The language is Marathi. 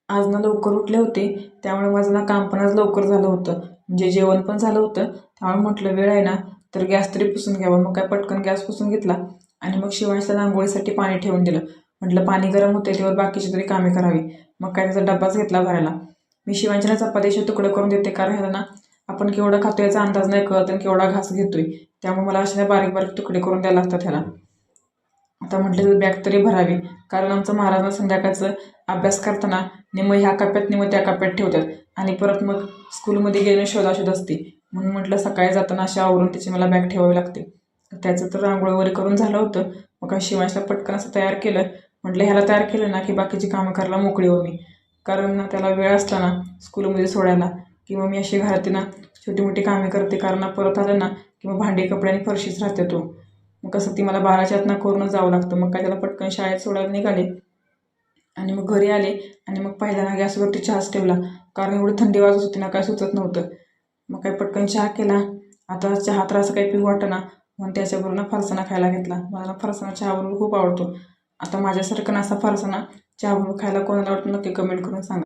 आज ना लवकर उठले होते, त्यामुळे माझं ना काम पण आज लवकर झालं होतं. म्हणजे जेवण पण झालं होतं. त्यामुळे म्हटलं वेळ आहे ना, तर गॅस तरी पुसून घ्यावा. मग काय पटकन गॅस पुसून घेतला आणि मग शिवांशला अंघोळीसाठी पाणी ठेवून दिलं. म्हटलं पाणी गरम होते तेव्हा बाकीची तरी कामे करावी. मग काय त्याचा डब्बाच घेतला भरायला. मी शिवांशला चपातीचे तुकडे करून देते, कारण ह्याला ना आपण केवढं खातो याचा अंदाज नाही कळत आणि केवढा घास घेतोय. त्यामुळे मला अशा बारीक बारीक तुकडे करून द्यायला लागतात ह्याला. आता म्हटलं बॅग तरी भरावी, कारण आमचं महाराज संध्याकाळचं अभ्यास करताना निम्मं ह्या कप्प्यात निम्मं त्या कप्प्यात ठेवतात आणि परत मग स्कूलमध्ये गेल्याने शोधाशोध असते. म्हणून म्हटलं सकाळी जाताना अशा आवरून त्याची मला बॅग ठेवावी लागते. त्याचं तर रांगोळी वगैरे करून झालं होतं. मग काय शिवांशला पटकन असं तयार केलं. म्हटलं ह्याला तयार केलं ना की बाकीची कामं करायला मोकळी हो मी, कारण ना त्याला वेळ असला ना स्कूलमध्ये सोडायला किंवा मी अशी घरात ना छोटी मोठी कामे करते, कारण परत आलं ना किंवा भांडी कपडे आणि फरशीच राहते तो. मग कसं ती मला 12च्या आतनं करूनच जावं लागतं. मग काय त्याला पटकन शाळेत सोडायला निघाले आणि मग घरी आले आणि मग पहिल्यांदा गॅसवरती चहाच ठेवला, कारण एवढी थंडी वाजत होती ना काय सुचत नव्हतं. मग काय पटकन चहा केला. आता चहा तर असं काही पिऊ वाटेना, म्हणून त्याच्याबरोबर ना फरसाणा खायला घेतला. मला फरसाणा चहाबरोबर खूप आवडतो. आता माझ्यासारखं असा फरसाणा चहाबरोबर खायला कोणाला आवडतं नक्की कमेंट करून सांगा.